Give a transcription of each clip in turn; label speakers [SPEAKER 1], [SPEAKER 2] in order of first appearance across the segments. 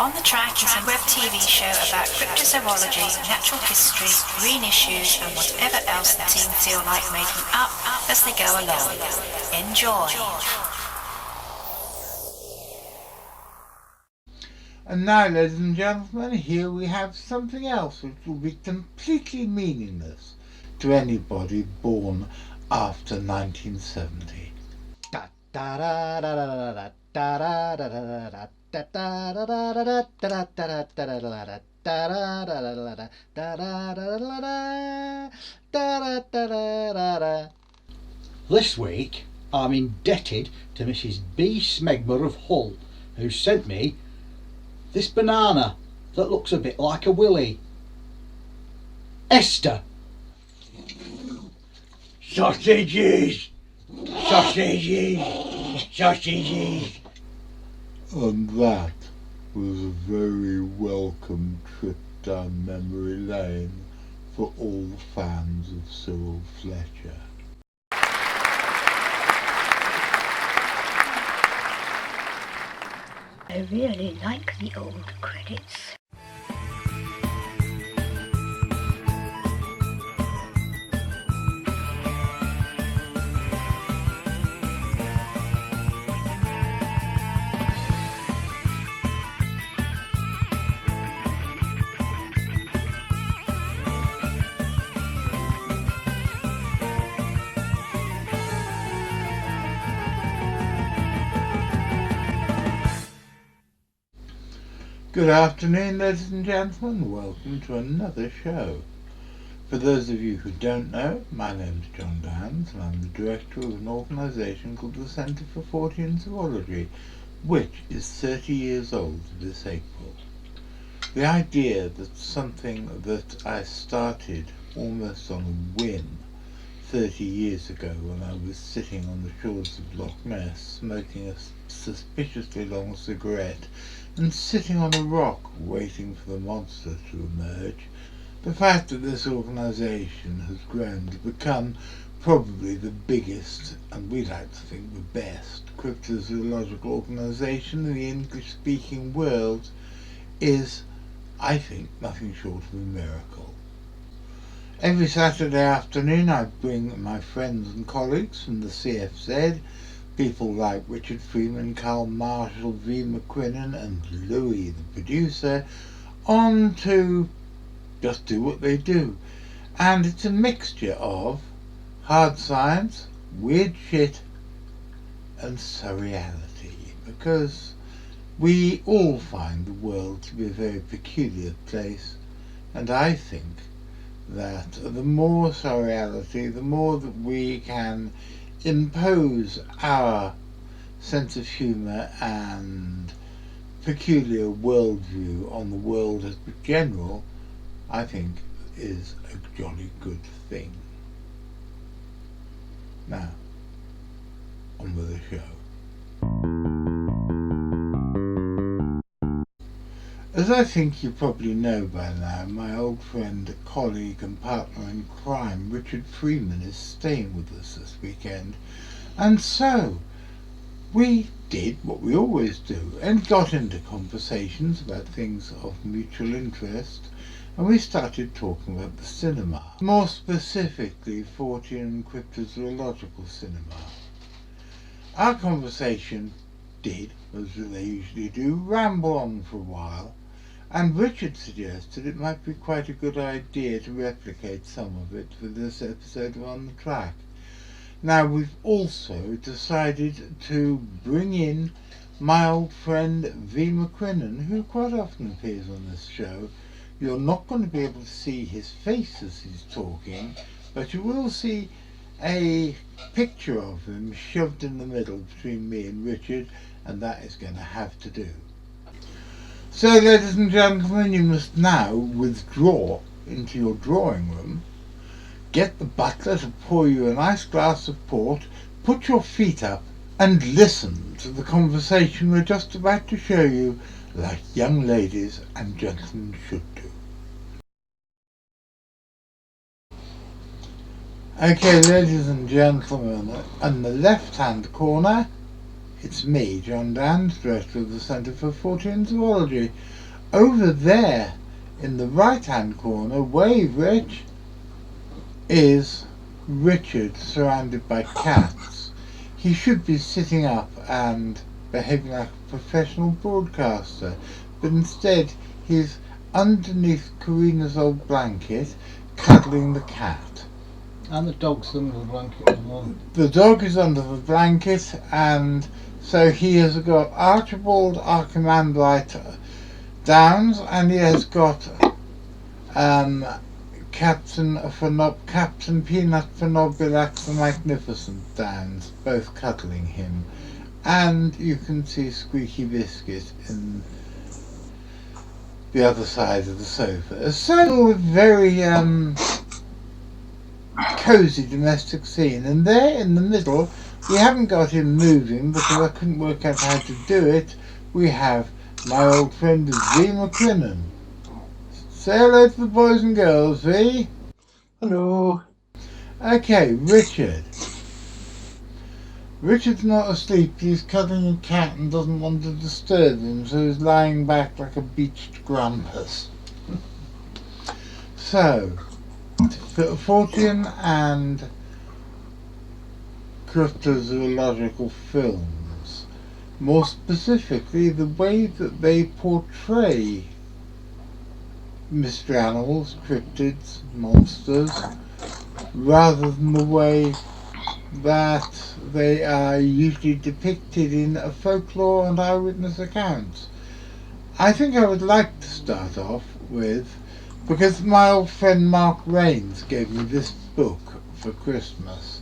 [SPEAKER 1] On the Track is a web TV show about cryptozoology, natural history, green issues and whatever else the team feel like making up as they go along. Enjoy!
[SPEAKER 2] And now, ladies and gentlemen, here we have something else which will be completely meaningless to anybody born after 1970.
[SPEAKER 3] This week I'm indebted to Mrs. B. Smegma of Hull, who sent me this banana that looks a bit like a willy. Esther. Sausages! Sausages! Sausages!
[SPEAKER 2] And that was a very welcome trip down memory lane for all fans of Cyril Fletcher.
[SPEAKER 4] I really like the old credits.
[SPEAKER 2] Good afternoon, ladies and gentlemen. Welcome to another show. For those of you who don't know, my name is Jon and I'm the director of an organisation called the Centre for Fortean Zoology, which is 30 years old this April. The idea that something that I started almost on a whim 30 years ago when I was sitting on the shores of Loch Ness smoking a suspiciously long cigarette and sitting on a rock waiting for the monster to emerge, the fact that this organisation has grown to become probably the biggest, and we like to think the best, cryptozoological organisation in the English-speaking world is, I think, nothing short of a miracle. Every Saturday afternoon I bring my friends and colleagues from the CFZ, people like Richard Freeman, Carl Marshall, V. McQuinnan and Louis, the producer, on to just do what they do. And it's a mixture of hard science, weird shit and surreality, because we all find the world to be a very peculiar place, and I think that the more surreality, the more that we can impose our sense of humour and peculiar worldview on the world as general, I think is a jolly good thing. Now, on with the show. As I think you probably know by now, my old friend, colleague and partner in crime, Richard Freeman, is staying with us this weekend. And so, we did what we always do and got into conversations about things of mutual interest, and we started talking about the cinema, more specifically Fortean and cryptozoological cinema. Our conversation did, as they usually do, ramble on for a while, and Richard suggested it might be quite a good idea to replicate some of it for this episode of On the Track. Now, we've also decided to bring in my old friend V. McQuinnan, who quite often appears on this show. You're not going to be able to see his face as he's talking, but you will see a picture of him shoved in the middle between me and Richard, and that is going to have to do. So, ladies and gentlemen, you must now withdraw into your drawing room, get the butler to pour you a nice glass of port, put your feet up, and listen to the conversation we're just about to show you, like young ladies and gentlemen should do. Okay, ladies and gentlemen, in the left-hand corner, It's me, Jon Dans, Director of the Centre for Fortean Zoology. Over there, in the right-hand corner, wave Rich, is Richard surrounded by cats. He should be sitting up and behaving like a professional broadcaster, but instead he's underneath Karina's old blanket, cuddling the cat.
[SPEAKER 3] And the dog's under the blanket as well.
[SPEAKER 2] The dog is under the blanket, and so he has got Archibald Archimandrite Downs, and he has got Captain Peanut Phenobilax the Magnificent Downs, both cuddling him. And you can see Squeaky Biscuit in the other side of the sofa. So a very cosy domestic scene, and there in the middle, we haven't got him moving because I couldn't work out how to do it. We have my old friend V. McCrinnan. Say hello to the boys and girls, V.
[SPEAKER 5] Hello.
[SPEAKER 2] Okay, Richard. Richard's not asleep, he's cuddling a cat and doesn't want to disturb him, so he's lying back like a beached grampus. So, Fortean and cryptozoological films, more specifically the way that they portray mystery animals, cryptids, monsters, rather than the way that they are usually depicted in a folklore and eyewitness accounts. I think I would like to start off with, because my old friend Mark Rains gave me this book for Christmas,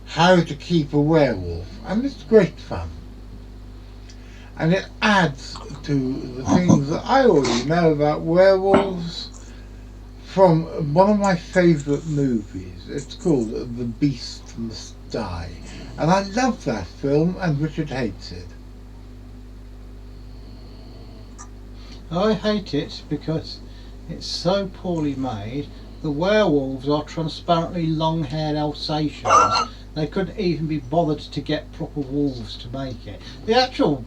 [SPEAKER 2] How to Keep a Werewolf, and it's great fun. And it adds to the things that I already know about werewolves from one of my favourite movies. It's called The Beast Must Die. And I love that film, and Richard hates it.
[SPEAKER 3] I hate it because it's so poorly made. The werewolves are transparently long-haired Alsatians. They couldn't even be bothered to get proper wolves to make it. The actual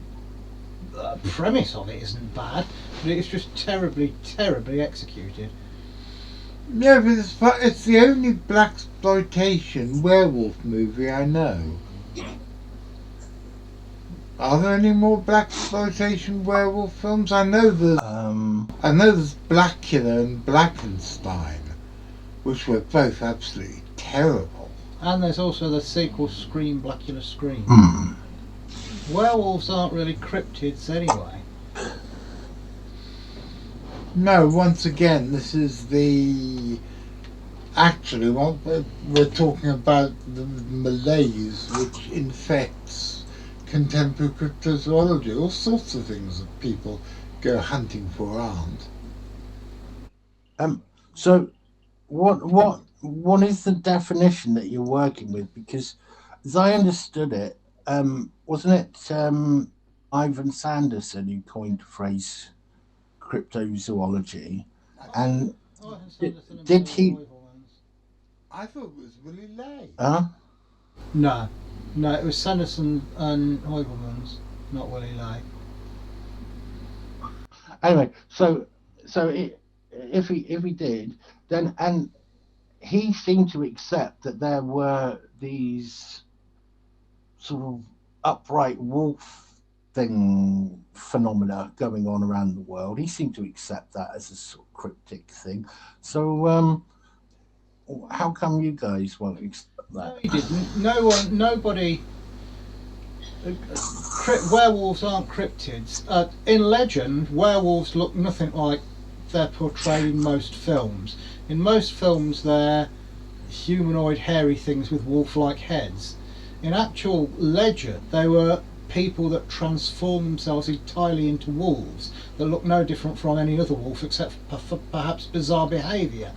[SPEAKER 3] premise of it isn't bad, but it's just terribly, terribly executed.
[SPEAKER 2] Yeah, but it's the only blaxploitation werewolf movie I know. Are there any more blaxploitation werewolf films? I know there's Blackula and Blackenstein, which were both absolutely terrible.
[SPEAKER 3] And there's also the sequel Scream, Blackula Scream. Werewolves aren't really cryptids anyway.
[SPEAKER 2] No, once again, this is actually what we're talking about, the malaise which infects contemporary cryptozoology. All sorts of things that people go hunting for aren't.
[SPEAKER 5] So what is the definition that you're working with? Because as I understood it, wasn't it Ivan Sanderson who coined the phrase cryptozoology? And did he?
[SPEAKER 2] I thought it was Willie Lay.
[SPEAKER 3] No, it was Sanderson and Huygelmans, not Willie Lay.
[SPEAKER 5] Anyway, so if he did, then, and he seemed to accept that there were these sort of upright wolf phenomena going on around the world. He seemed to accept that as a sort of cryptic thing. So how come you guys won't accept that?
[SPEAKER 3] No, he didn't. Nobody. Werewolves aren't cryptids. In legend, werewolves look nothing like they're portrayed in most films. In most films, they're humanoid, hairy things with wolf-like heads. In actual legend, they were people that transform themselves entirely into wolves that look no different from any other wolf except for perhaps bizarre behaviour.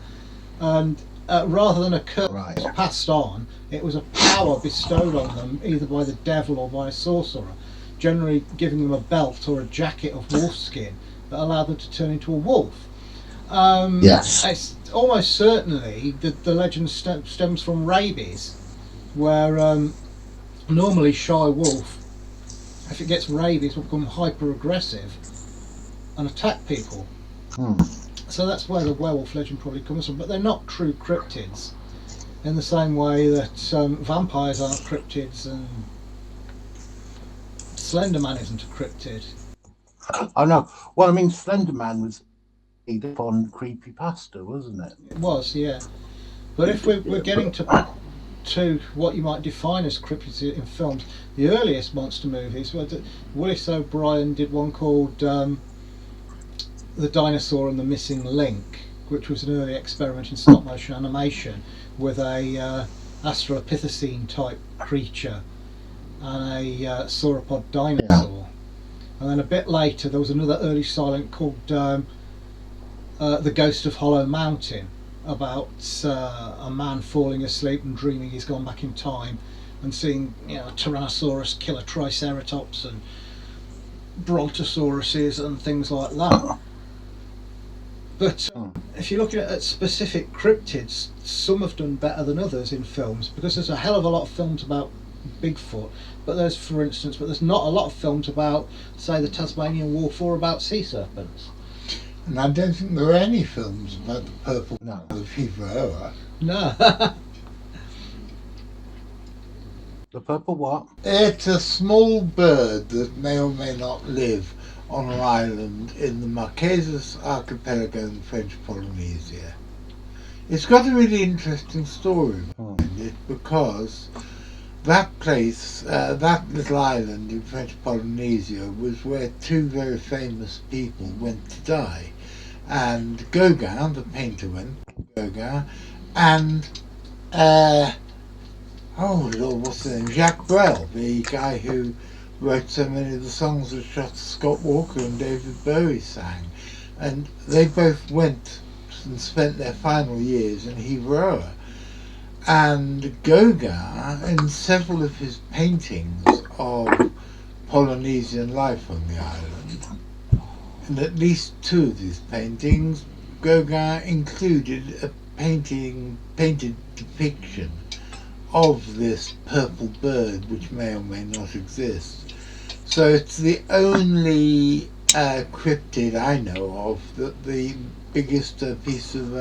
[SPEAKER 3] And rather than a curse passed on, it was a power bestowed on them either by the devil or by a sorcerer, generally giving them a belt or a jacket of wolf skin that allowed them to turn into a wolf.
[SPEAKER 5] Yes.
[SPEAKER 3] It's almost certainly the legend stems from rabies, where normally shy wolf if it gets rabies, will become hyper aggressive and attack people. So that's where the werewolf legend probably comes from. But they're not true cryptids in the same way that vampires aren't cryptids and Slender Man isn't a cryptid.
[SPEAKER 5] I know. Well, I mean, Slender Man was on creepypasta, wasn't it?
[SPEAKER 3] It was, yeah. But if we're getting to what you might define as cryptids in films, the earliest monster movies, Willis O'Brien did one called The Dinosaur and the Missing Link, which was an early experiment in stop motion animation with a Australopithecine type creature and a sauropod dinosaur. And then a bit later there was another early silent called The Ghost of Hollow Mountain, about a man falling asleep and dreaming he's gone back in time and seeing, you know, a Tyrannosaurus kill a Triceratops and Brontosauruses and things like that. But if you're looking at specific cryptids, some have done better than others in films, because there's a hell of a lot of films about Bigfoot, but there's not a lot of films about, say, the Tasmanian Wolf or about sea serpents.
[SPEAKER 2] And I don't think there are any films about the purple of Hiva Oa.
[SPEAKER 3] No.
[SPEAKER 5] The purple what?
[SPEAKER 2] It's a small bird that may or may not live on an island in the Marquesas archipelago in French Polynesia. It's got a really interesting story behind it, because that place, that little island in French Polynesia, was where two very famous people went to die. And Gauguin, the painter, went, Gauguin, and oh Lord, what's his name? Jacques Brel, the guy who wrote so many of the songs that Scott Walker and David Bowie sang. And they both went and spent their final years in Hiva Oa. And Gauguin, in several of his paintings of Polynesian life on the island, in at least two of these paintings, Gauguin included a painted depiction of this purple bird, which may or may not exist. So it's the only cryptid I know of that the biggest piece of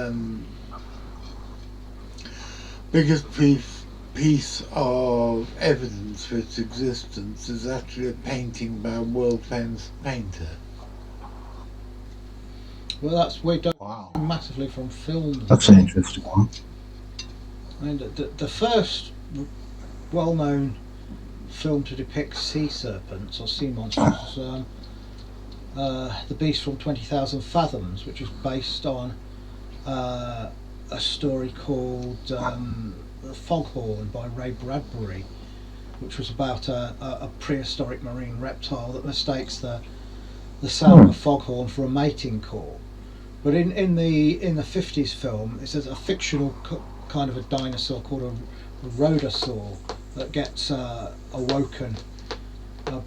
[SPEAKER 2] evidence for its existence is actually a painting by a world famous painter.
[SPEAKER 3] Well, we don't massively from films.
[SPEAKER 5] That's an interesting one.
[SPEAKER 3] I mean, the first well-known film to depict sea serpents or sea monsters was The Beast from 20,000 Fathoms, which was based on a story called The Foghorn by Ray Bradbury, which was about a prehistoric marine reptile that mistakes the sound of a foghorn for a mating call. But in the 50s film, it's a fictional kind of a dinosaur called a rhodosaur that gets awoken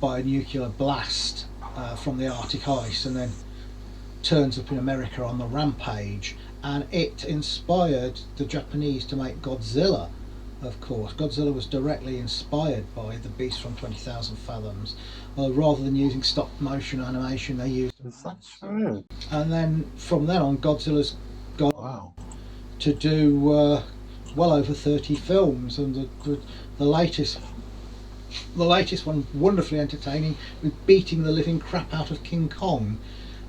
[SPEAKER 3] by a nuclear blast from the Arctic ice, and then turns up in America on the rampage. And it inspired the Japanese to make Godzilla, of course. Godzilla was directly inspired by The Beast from 20,000 Fathoms. Rather than using stop motion animation, they used...
[SPEAKER 5] That's true.
[SPEAKER 3] And then from then on, Godzilla's gone to do well over 30 films, and the latest one, wonderfully entertaining, with beating the living crap out of King Kong.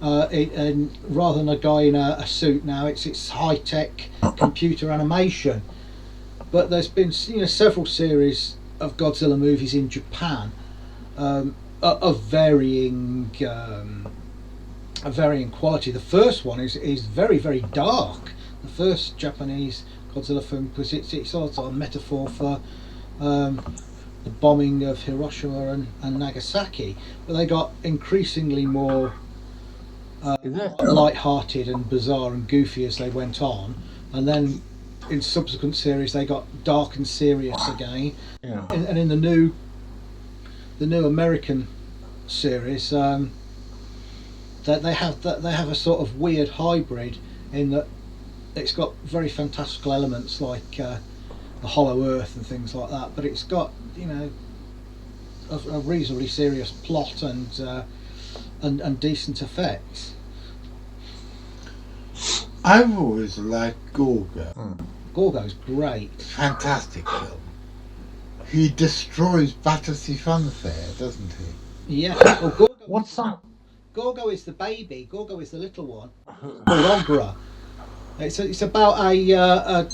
[SPEAKER 3] And rather than a guy in a suit now, it's high-tech computer animation. But there's been several series of Godzilla movies in Japan of varying quality. The first one is very, very dark. The first Japanese Godzilla film, because it's also a metaphor for the bombing of Hiroshima and Nagasaki. But they got increasingly more light-hearted and bizarre and goofy as they went on, and then in subsequent series they got dark and serious again. And in the new American series, that they have a sort of weird hybrid, in that it's got very fantastical elements like the Hollow Earth and things like that, but it's got a reasonably serious plot and decent effects.
[SPEAKER 2] I've always liked Gorgo.
[SPEAKER 3] Gorgo's great.
[SPEAKER 2] Fantastic film. He destroys Battersea Funfair, doesn't he?
[SPEAKER 3] Yeah. Well, Gorgo,
[SPEAKER 5] What's that?
[SPEAKER 3] Gorgo is the baby. Gorgo is the little one. Called Ogra. It's about a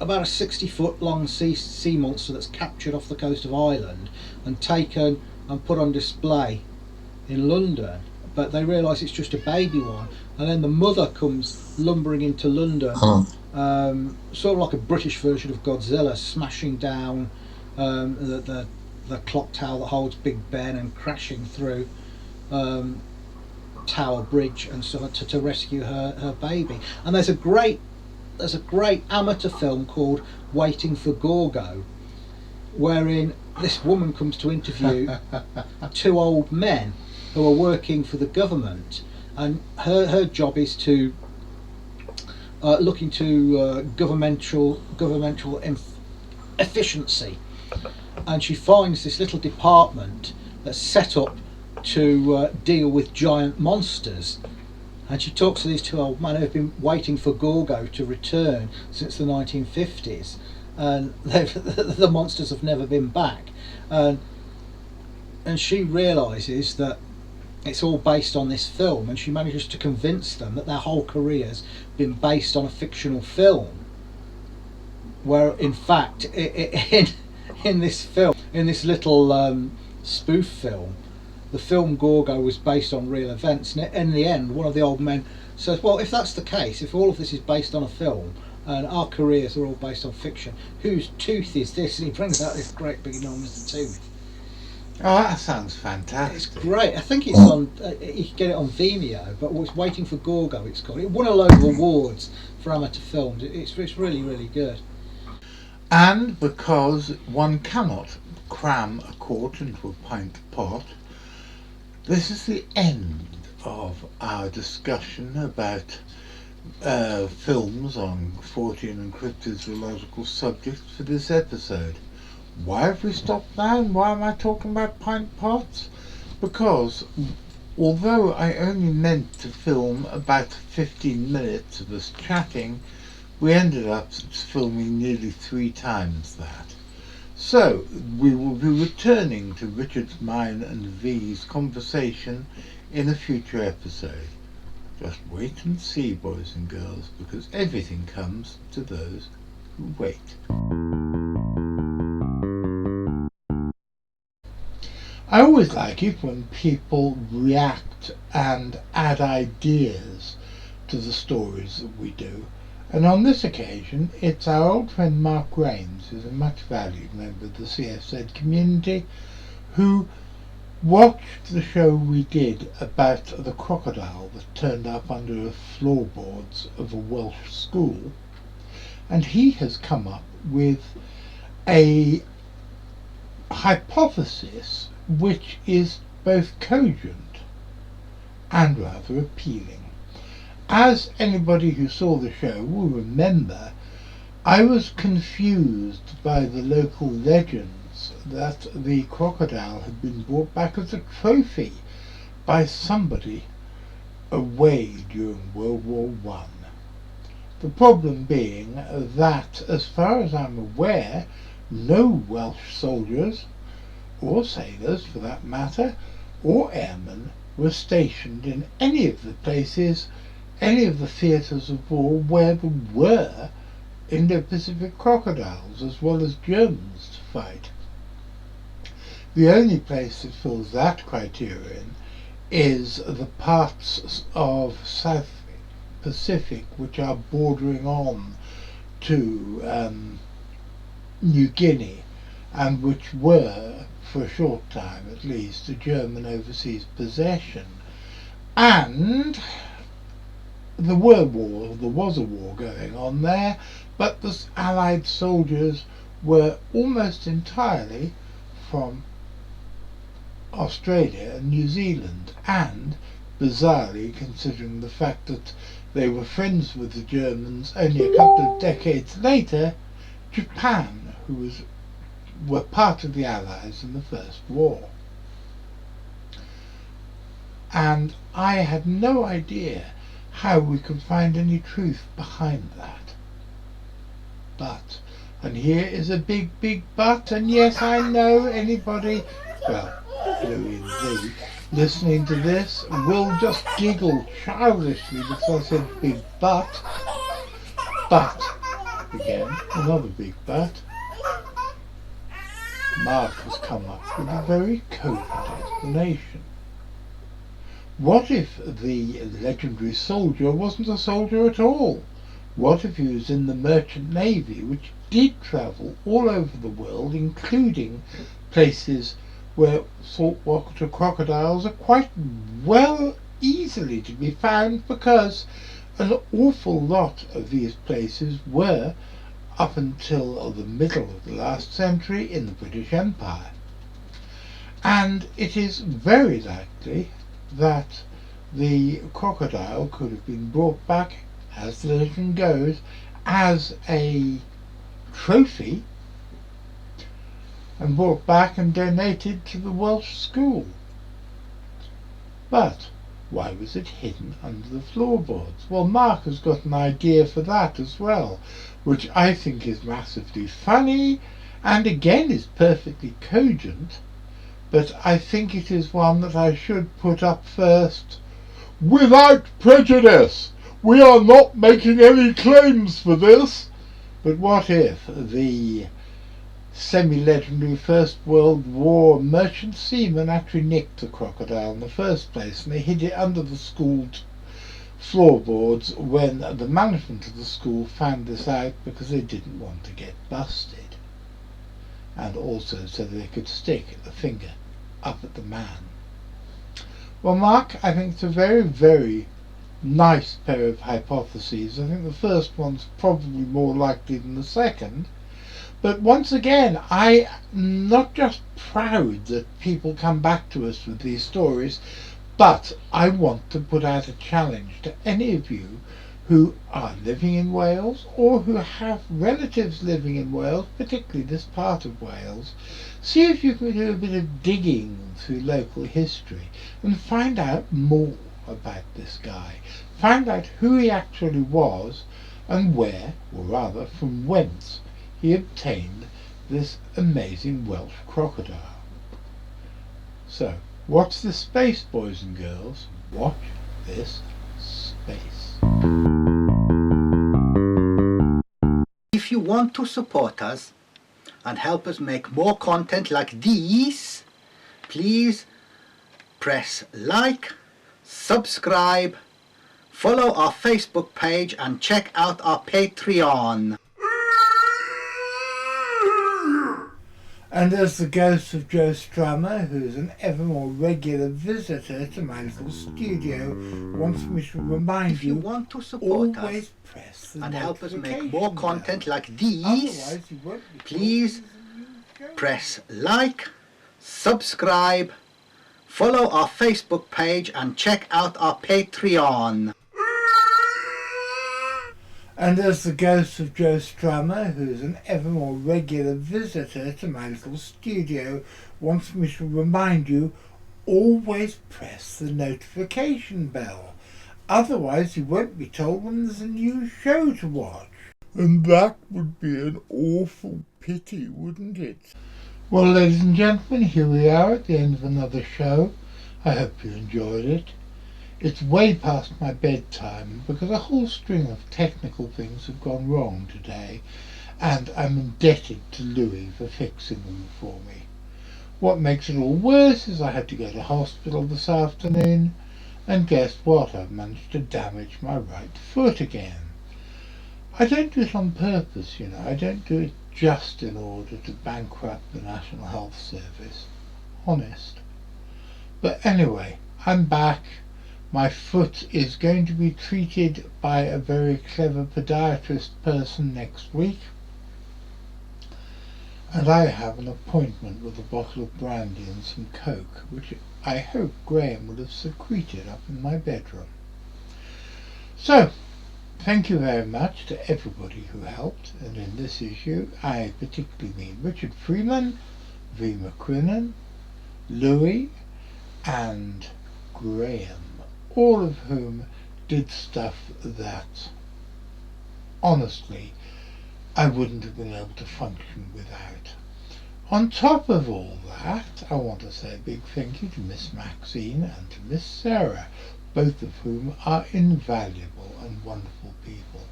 [SPEAKER 3] 60-foot long sea monster that's captured off the coast of Ireland and taken and put on display in London. But they realise it's just a baby one, and then the mother comes lumbering into London, sort of like a British version of Godzilla, smashing down the clock tower that holds Big Ben and crashing through Tower Bridge and so on to rescue her baby. And there's a great amateur film called Waiting for Gorgo, wherein this woman comes to interview two old men who are working for the government, and her job is to look into governmental efficiency, and she finds this little department that's set up to deal with giant monsters. And she talks to these two old men who have been waiting for Gorgo to return since the 1950s, and the monsters have never been back. And she realises that it's all based on this film, and she manages to convince them that their whole career's been based on a fictional film, where in fact in this film, in this little spoof film, the film Gorgo was based on real events. And in the end, one of the old men says, well, if that's the case, if all of this is based on a film and our careers are all based on fiction, whose tooth is this? And he brings out this great big enormous tooth.
[SPEAKER 2] Oh, that sounds fantastic.
[SPEAKER 3] It's great. I think it's on, you can get it on Vimeo, but it's Waiting for Gorgo, it's called. It won a load of awards for amateur films. It's really, really good.
[SPEAKER 2] And because one cannot cram a quart into a pint pot, this is the end of our discussion about films on Fortean and cryptozoological subjects for this episode. Why have we stopped now, and why am I talking about pint pots? Because although I only meant to film about 15 minutes of us chatting, we ended up filming nearly 3 times that. So we will be returning to Richard's, mine and V's conversation in a future episode. Just wait and see, boys and girls, because everything comes to those who wait. I always like it when people react and add ideas to the stories that we do. And on this occasion, it's our old friend Mark Rains, who's a much valued member of the CFZ community, who watched the show we did about the crocodile that turned up under the floorboards of a Welsh school, and he has come up with a hypothesis which is both cogent and rather appealing. As anybody who saw the show will remember, I was confused by the local legends that the crocodile had been brought back as a trophy by somebody away during World War I. The problem being that, as far as I'm aware, no Welsh soldiers, or sailors for that matter, or airmen were stationed in any of the places, any of the theatres of war where there were Indo-Pacific crocodiles as well as Germans to fight. The only place that fills that criterion is the parts of South Pacific which are bordering on to New Guinea, and which were, for a short time at least, a German overseas possession. And there was a war going on there, but the Allied soldiers were almost entirely from Australia and New Zealand, and bizarrely, considering the fact that they were friends with the Germans only a couple of decades later, Japan, who was were part of the Allies in the First War. And I had no idea how we could find any truth behind that. But, and here is a big, big but, and yes, I know anybody, well, Louie and Lee, listening to this will just giggle childishly because I said big but. But, again, another big but. Mark has come up with a very cogent explanation. What if the legendary soldier wasn't a soldier at all? What if he was in the merchant navy, which did travel all over the world, including places where saltwater crocodiles are quite well easily to be found, because an awful lot of these places were, up until the middle of the last century, in the British Empire. And it is very likely that the crocodile could have been brought back, as the legend goes, as a trophy, and brought back and donated to the Welsh school. But why was it hidden under the floorboards? Well, Mark has got an idea for that as well, which I think is massively funny and again is perfectly cogent, but I think it is one that I should put up first. Without prejudice! We are not making any claims for this! But what if the semi-legendary First World War merchant seamen actually nicked the crocodile in the first place, and they hid it under the school floorboards when the management of the school found this out, because they didn't want to get busted, and also so that they could stick the finger up at the man. Well, Mark, I think it's a very, very nice pair of hypotheses. I think the first one's probably more likely than the second. But once again, I'm not just proud that people come back to us with these stories, but I want to put out a challenge to any of you who are living in Wales or who have relatives living in Wales, particularly this part of Wales. See if you can do a bit of digging through local history and find out more about this guy. Find out who he actually was and where, or rather from whence, he obtained this amazing Welsh crocodile. So, watch this space, boys and girls. Watch this space.
[SPEAKER 6] If you want to support us and help us make more content like these, please press like, subscribe, follow our Facebook page and check out our Patreon.
[SPEAKER 2] And as the ghost of Joe Strummer, who's an ever more regular visitor to my little studio, wants me to remind
[SPEAKER 6] If you want to support
[SPEAKER 2] always
[SPEAKER 6] us
[SPEAKER 2] press the
[SPEAKER 6] and help us make
[SPEAKER 2] notification
[SPEAKER 6] more
[SPEAKER 2] bell.
[SPEAKER 6] content like these,
[SPEAKER 2] Otherwise you won't be
[SPEAKER 6] please
[SPEAKER 2] told there's a new show.
[SPEAKER 6] press like, subscribe, follow our Facebook page and check out our Patreon.
[SPEAKER 2] And as the ghost of Joe Strummer, who's an ever more regular visitor to my little studio, wants me to remind you, always press the notification bell. Otherwise you won't be told when there's a new show to watch. And that would be an awful pity, wouldn't it? Well, ladies and gentlemen, here we are at the end of another show. I hope you enjoyed it. It's way past my bedtime because a whole string of technical things have gone wrong today, and I'm indebted to Louis for fixing them for me. What makes it all worse is I had to go to hospital this afternoon, and guess what? I've managed to damage my right foot again. I don't do it on purpose, you know. I don't do it just in order to bankrupt the National Health Service. Honest. But anyway, I'm back. My foot is going to be treated by a very clever podiatrist person next week. And I have an appointment with a bottle of brandy and some coke, which I hope Graham would have secreted up in my bedroom. So, Thank you very much to everybody who helped, and in this issue I particularly mean Richard Freeman, V. McQuinnan, Louis and Graham, all of whom did stuff that honestly I wouldn't have been able to function without. On top of all that, I want to say a big thank you to Miss Maxine and to Miss Sarah, both of whom are invaluable and wonderful people.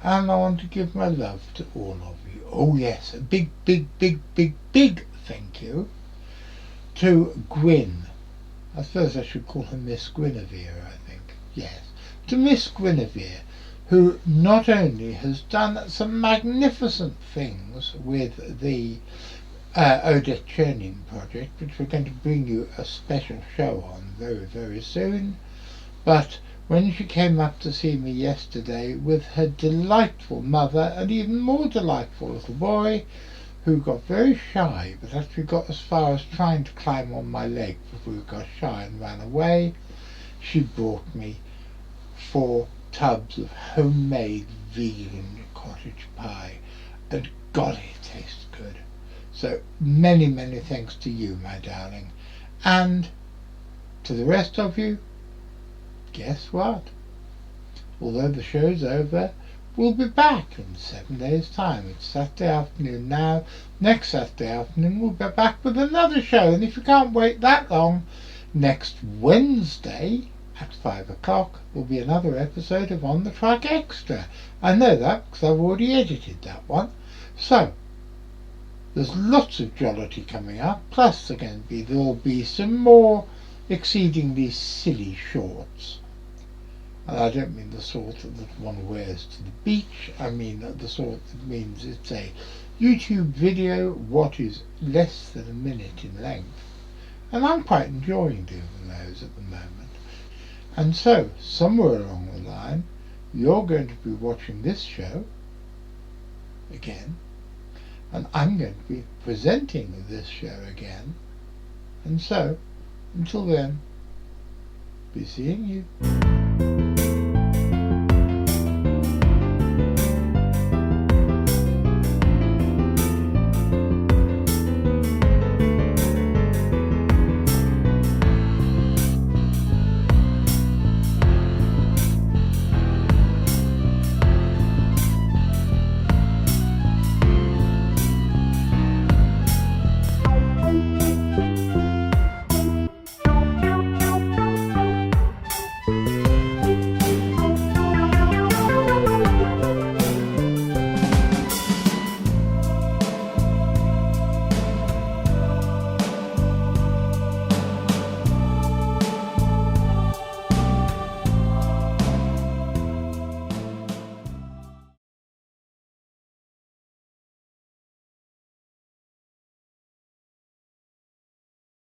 [SPEAKER 2] And I want to give my love to all of you. Oh yes, a big thank you to Gwyn. I suppose I should call her Miss Guinevere, I think. Yes, to Miss Guinevere, who not only has done some magnificent things with the Odette Chernin project, which we're going to bring you a special show on very soon, but when she came up to see me yesterday with her delightful mother and even more delightful little boy, who got very shy but actually got as far as trying to climb on my leg before he got shy and ran away, she brought me 4 tubs of homemade vegan cottage pie, and God, it tastes good. So many thanks to you, my darling. And to the rest of you, guess what? Although the show's over, we'll be back in 7 days' time. It's Saturday afternoon now. Next Saturday afternoon we'll be back with another show. And if you can't wait that long, next Wednesday at 5 o'clock will be another episode of On the Track Extra. I know that because I've already edited that one. So there's lots of jollity coming up, plus there'll be some more exceedingly silly shorts. And I don't mean the sort that one wears to the beach, I mean the sort that means it's a YouTube video what is less than a minute in length. And I'm quite enjoying doing those at the moment. And so, somewhere along the line, you're going to be watching this show again, and I'm going to be presenting this show again. And so, until then, be seeing you.